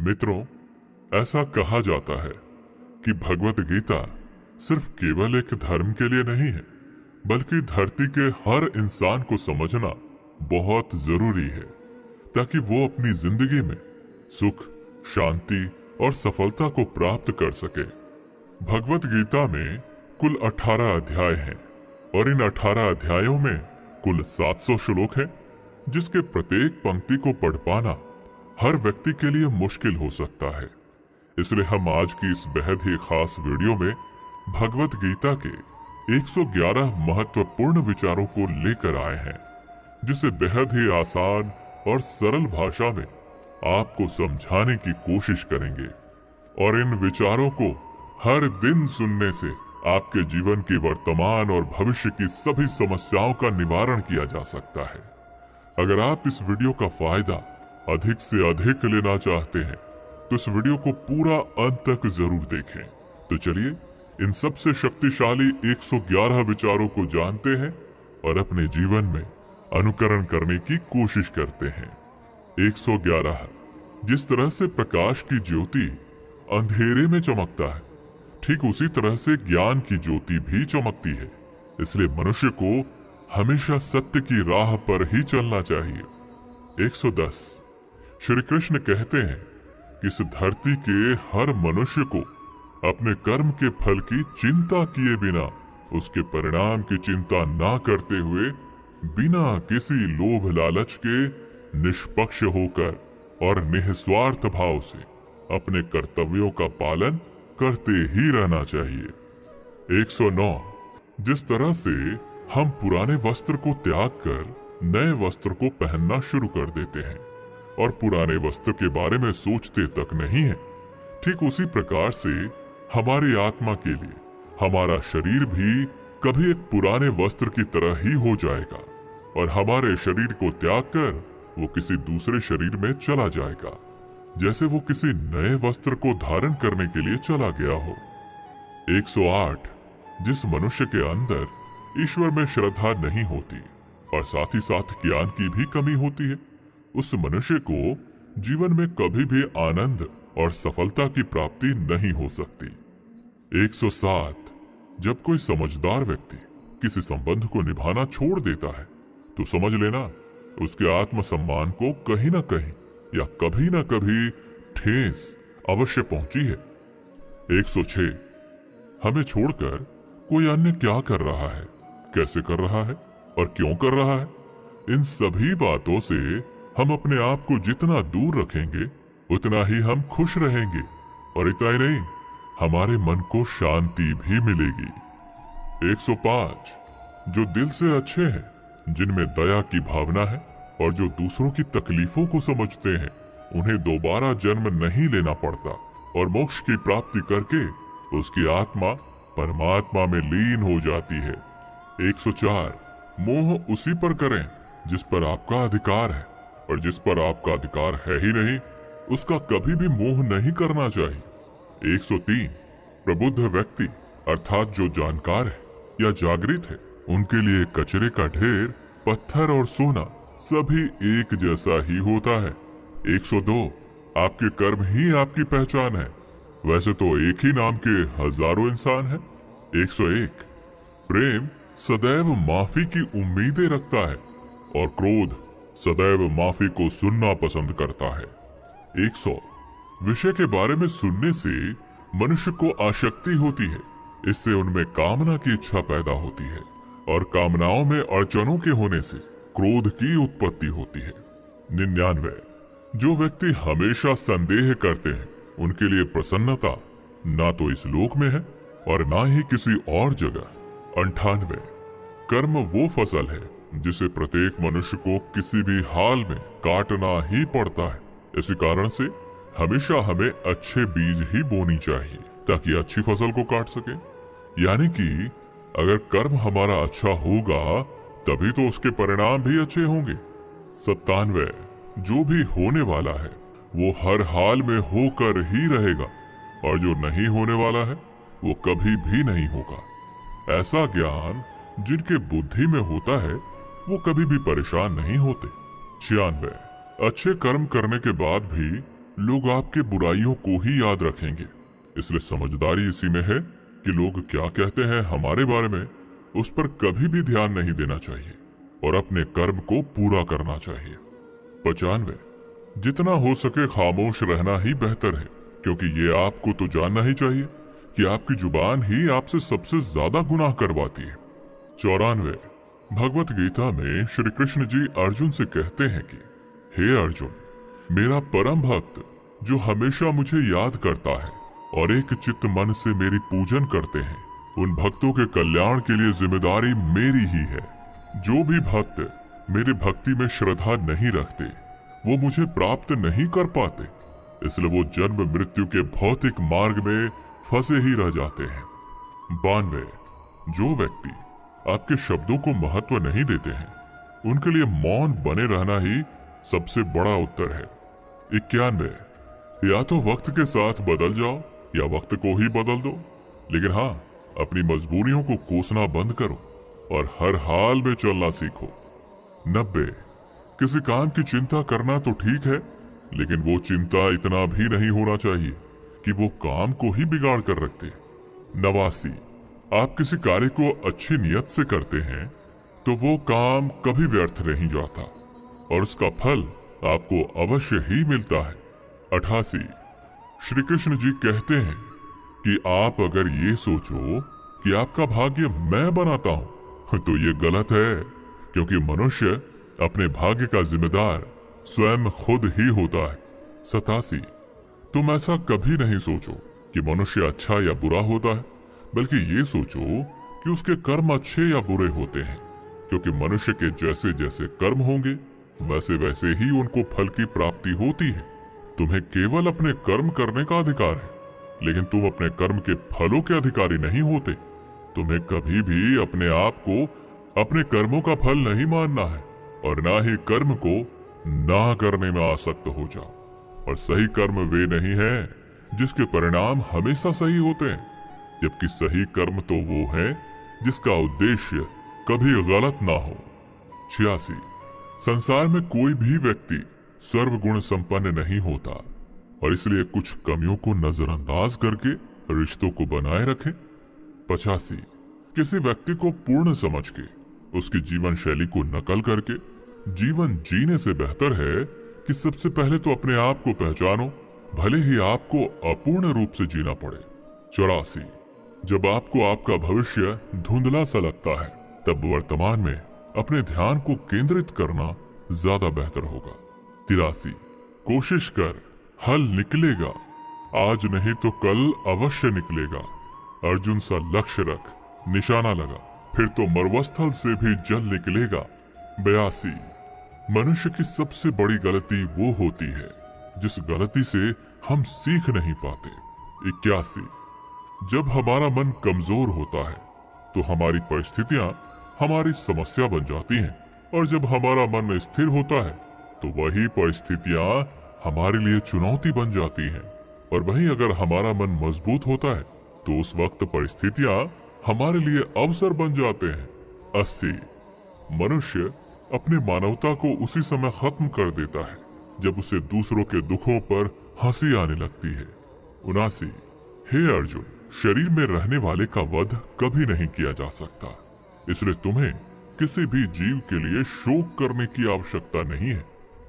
मित्रों, ऐसा कहा जाता है कि भगवत गीता सिर्फ केवल एक धर्म के लिए नहीं है, बल्कि धरती के हर इंसान को समझना बहुत जरूरी है, ताकि वो अपनी जिंदगी में सुख, शांति और सफलता को प्राप्त कर सके। भगवत गीता में कुल 18 अध्याय हैं और इन 18 अध्यायों में कुल 700 श्लोक हैं, जिसके प्रत्येक पंक्ति को पढ़ पाना हर व्यक्ति के लिए मुश्किल हो सकता है। इसलिए हम आज की इस बेहद ही खास वीडियो में भगवत गीता के 111 महत्वपूर्ण विचारों को लेकर आए हैं, जिसे बेहद ही आसान और सरल भाषा में आपको समझाने की कोशिश करेंगे। और इन विचारों को हर दिन सुनने से आपके जीवन की वर्तमान और भविष्य की सभी समस्याओं का निवारण किया जा सकता है। अगर आप इस वीडियो का फायदा अधिक से अधिक लेना चाहते हैं तो इस वीडियो को पूरा अंत तक जरूर देखें। तो चलिए इन सबसे शक्तिशाली 111 विचारों को जानते हैं और अपने जीवन में अनुकरण करने की कोशिश करते हैं। 111। जिस तरह से प्रकाश की ज्योति अंधेरे में चमकता है, ठीक उसी तरह से ज्ञान की ज्योति भी चमकती है। इसलिए मनुष्य को हमेशा सत्य की राह पर ही चलना चाहिए। 110। श्री कृष्ण कहते हैं कि इस धरती के हर मनुष्य को अपने कर्म के फल की चिंता किए बिना, उसके परिणाम की चिंता ना करते हुए, बिना किसी लोभ लालच के निष्पक्ष होकर और निस्वार्थ भाव से अपने कर्तव्यों का पालन करते ही रहना चाहिए। 109। जिस तरह से हम पुराने वस्त्र को त्याग कर नए वस्त्र को पहनना शुरू कर देते हैं और पुराने वस्त्र के बारे में सोचते तक नहीं है, ठीक उसी प्रकार से हमारी आत्मा के लिए हमारा शरीर भी कभी एक पुराने वस्त्र की तरह ही हो जाएगा और हमारे शरीर को त्याग कर वो किसी दूसरे शरीर में चला जाएगा, जैसे वो किसी नए वस्त्र को धारण करने के लिए चला गया हो। 108। जिस मनुष्य के अंदर ईश्वर में श्रद्धा नहीं होती और साथ ही साथ ज्ञान की भी कमी होती है, उस मनुष्य को जीवन में कभी भी आनंद और सफलता की प्राप्ति नहीं हो सकती। 107। जब कोई समझदार व्यक्ति किसी संबंध को निभाना छोड़ देता है तो समझ लेना उसके आत्मसम्मान को कहीं ना कहीं या कभी ना कभी ठेस अवश्य पहुंची है। 106। हमें छोड़कर कोई अन्य क्या कर रहा है, कैसे कर रहा है और क्यों कर रहा है, इन सभी बातों से हम अपने आप को जितना दूर रखेंगे उतना ही हम खुश रहेंगे और इतना ही नहीं, हमारे मन को शांति भी मिलेगी। 105। जो दिल से अच्छे हैं, जिनमें दया की भावना है और जो दूसरों की तकलीफों को समझते हैं, उन्हें दोबारा जन्म नहीं लेना पड़ता और मोक्ष की प्राप्ति करके उसकी आत्मा परमात्मा में लीन हो जाती है। 104। मोह उसी पर करें जिस पर आपका अधिकार है, और जिस पर आपका अधिकार है ही नहीं उसका कभी भी मोह नहीं करना चाहिए। 103। प्रबुद्ध व्यक्ति अर्थात जो जानकार है या जागृत है, उनके लिए कचरे का ढेर, पत्थर और सोना सभी एक जैसा ही होता है। 102। आपके कर्म ही आपकी पहचान है, वैसे तो एक ही नाम के हजारों इंसान हैं। 101। प्रेम सदैव माफी की उम्मीदें रखता है और क्रोध सदैव माफी को सुनना पसंद करता है। 100। विषय के बारे में सुनने से मनुष्य को आसक्ति होती है, इससे उनमें कामना की इच्छा पैदा होती है और कामनाओं में अड़चनों के होने से क्रोध की उत्पत्ति होती है। 99। जो व्यक्ति हमेशा संदेह करते हैं, उनके लिए प्रसन्नता ना तो इस लोक में है और ना ही किसी और जगह। 98। कर्म वो फसल है जिसे प्रत्येक मनुष्य को किसी भी हाल में काटना ही पड़ता है। इसी कारण से हमेशा हमें अच्छे बीज ही बोनी चाहिए ताकि अच्छी फसल को काट सके। यानी कि अगर कर्म हमारा अच्छा होगा तभी तो उसके परिणाम भी अच्छे होंगे। 97। जो भी होने वाला है वो हर हाल में होकर ही रहेगा और जो नहीं होने वाला है वो कभी भी नहीं होगा। ऐसा ज्ञान जिनके बुद्धि में होता है वो कभी भी परेशान नहीं होते। 96। अच्छे कर्म करने के बाद भी लोग आपके बुराइयों को ही याद रखेंगे। इसलिए समझदारी इसी में है कि लोग क्या कहते हैं हमारे बारे में, उस पर कभी भी ध्यान नहीं देना चाहिए और अपने कर्म को पूरा करना चाहिए। 95, जितना हो सके खामोश रहना ही बेहतर है, क्योंकि ये आपको तो जानना ही चाहिए कि आपकी जुबान ही आपसे सबसे ज्यादा गुनाह करवाती है। 94, भगवत गीता में श्री कृष्ण जी अर्जुन से कहते हैं कि हे अर्जुन, मेरा परम भक्त जो हमेशा मुझे याद करता है और एक चित्त मन से मेरी पूजन करते हैं, उन भक्तों के कल्याण के लिए जिम्मेदारी मेरी ही है। जो भी भक्त मेरे भक्ति में श्रद्धा नहीं रखते वो मुझे प्राप्त नहीं कर पाते, इसलिए वो जन्म मृत्यु के भौतिक मार्ग में फंसे ही रह जाते हैं। 92, जो व्यक्ति आपके शब्दों को महत्व नहीं देते हैं उनके लिए मौन बने रहना ही सबसे बड़ा उत्तर है। 91, या तो वक्त के साथ बदल जाओ या वक्त को ही बदल दो, लेकिन हाँ, अपनी मजबूरियों को कोसना बंद करो और हर हाल में चलना सीखो। 90, किसी काम की चिंता करना तो ठीक है, लेकिन वो चिंता इतना भी नहीं होना चाहिए कि वो काम को ही बिगाड़ कर रख दे। 89, आप किसी कार्य को अच्छी नियत से करते हैं तो वो काम कभी व्यर्थ नहीं जाता और उसका फल आपको अवश्य ही मिलता है। 88, श्री कृष्ण जी कहते हैं कि आप अगर ये सोचो कि आपका भाग्य मैं बनाता हूं तो ये गलत है, क्योंकि मनुष्य अपने भाग्य का जिम्मेदार स्वयं खुद ही होता है। 87, तुम ऐसा कभी नहीं सोचो कि मनुष्य अच्छा या बुरा होता है, बल्कि ये सोचो कि उसके कर्म अच्छे या बुरे होते हैं, क्योंकि मनुष्य के जैसे जैसे कर्म होंगे वैसे वैसे ही उनको फल की प्राप्ति होती है। तुम्हें केवल अपने कर्म करने का अधिकार है, लेकिन तुम अपने कर्म के फलों के अधिकारी नहीं होते। तुम्हें कभी भी अपने आप को अपने कर्मों का फल नहीं मानना है और ना ही कर्म को ना करने में आसक्त हो जाओ। और सही कर्म वे नहीं है जिसके परिणाम हमेशा सही होते हैं, जबकि सही कर्म तो वो है जिसका उद्देश्य कभी गलत ना हो। 86, संसार में कोई भी व्यक्ति सर्वगुण संपन्न नहीं होता और इसलिए कुछ कमियों को नजरअंदाज करके रिश्तों को बनाए रखें। 85, किसी व्यक्ति को पूर्ण समझ के उसकी जीवन शैली को नकल करके जीवन जीने से बेहतर है कि सबसे पहले तो अपने आप को पहचानो, भले ही आपको अपूर्ण रूप से जीना पड़े। 84, जब आपको आपका भविष्य धुंधला सा लगता है तब वर्तमान में अपने ध्यान को केंद्रित करना ज्यादा बेहतर होगा। 83, कोशिश कर, हल निकलेगा, आज नहीं तो कल अवश्य निकलेगा। अर्जुन सा लक्ष्य रख, निशाना लगा, फिर तो मरुस्थल से भी जल निकलेगा। 82, मनुष्य की सबसे बड़ी गलती वो होती है जिस गलती से हम सीख नहीं पाते। 81, जब हमारा मन कमजोर होता है तो हमारी परिस्थितियां हमारी समस्या बन जाती हैं, और जब हमारा मन स्थिर होता है तो वही परिस्थितियां हमारे लिए चुनौती बन जाती हैं, और वहीं अगर हमारा मन मजबूत होता है तो उस वक्त परिस्थितियां हमारे लिए अवसर बन जाते हैं। 80, मनुष्य अपनी मानवता को उसी समय खत्म कर देता है जब उसे दूसरों के दुखों पर हंसी आने लगती है। 79, हे अर्जुन, शरीर में रहने वाले का वध कभी नहीं किया जा सकता, इसलिए तुम्हें किसी भी जीव के लिए शोक करने की आवश्यकता नहीं है।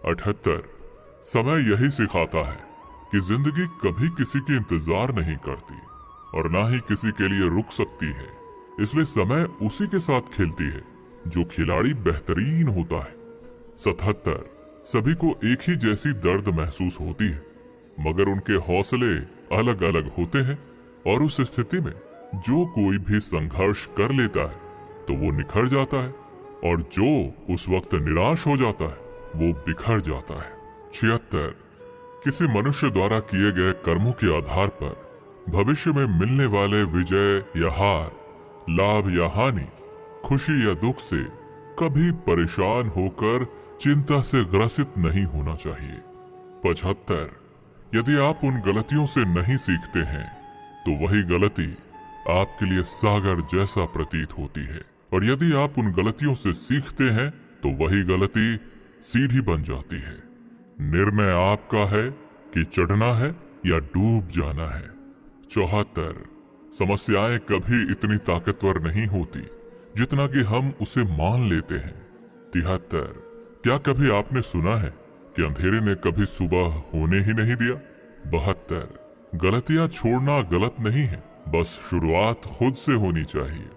78, समय यही सिखाता है कि जिंदगी कभी किसी की इंतजार नहीं करती और ना ही किसी के लिए रुक सकती है, इसलिए समय उसी के साथ खेलती है जो खिलाड़ी बेहतरीन होता है। 77, सभी को एक ही जैसी दर्द महसूस होती है, मगर उनके हौसले अलग अलग होते हैं, और उस स्थिति में जो कोई भी संघर्ष कर लेता है तो वो निखर जाता है, और जो उस वक्त निराश हो जाता है वो बिखर जाता है। 76, किसी मनुष्य द्वारा किए गए कर्मों के आधार पर भविष्य में मिलने वाले विजय या हार, लाभ या हानि, खुशी या दुख से कभी परेशान होकर चिंता से ग्रसित नहीं होना चाहिए। 75, यदि आप उन गलतियों से नहीं सीखते हैं तो वही गलती आपके लिए सागर जैसा प्रतीत होती है, और यदि आप उन गलतियों से सीखते हैं तो वही गलती सीढ़ी बन जाती है। निर्णय आपका है कि चढ़ना है या डूब जाना है। 74, समस्याएं कभी इतनी ताकतवर नहीं होती जितना कि हम उसे मान लेते हैं। 73, क्या कभी आपने सुना है कि अंधेरे ने कभी सुबह होने ही नहीं दिया। 72, गलतियां छोड़ना गलत नहीं है, बस शुरुआत खुद से होनी चाहिए।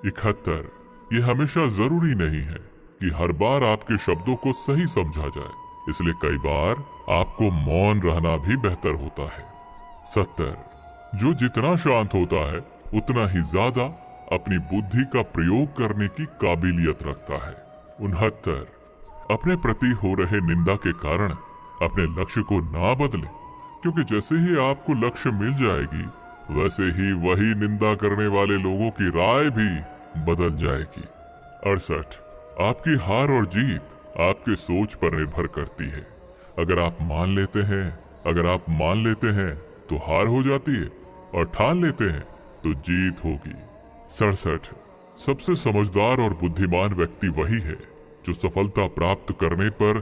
71, ये हमेशा जरूरी नहीं है कि हर बार आपके शब्दों को सही समझा जाए, इसलिए कई बार आपको मौन रहना भी बेहतर होता है। 70, जो जितना शांत होता है उतना ही ज्यादा अपनी बुद्धि का प्रयोग करने की काबिलियत रखता है। 69, अपने प्रति हो रहे निंदा के कारण अपने लक्ष्य को ना बदलें, क्योंकि जैसे ही आपको लक्ष्य मिल जाएगी वैसे ही वही निंदा करने वाले लोगों की राय भी बदल जाएगी। 68, आपकी हार और जीत आपके सोच पर निर्भर करती है। अगर आप मान लेते हैं तो हार हो जाती है, और ठान लेते हैं तो जीत होगी। 67, सबसे समझदार और बुद्धिमान व्यक्ति वही है जो सफलता प्राप्त करने पर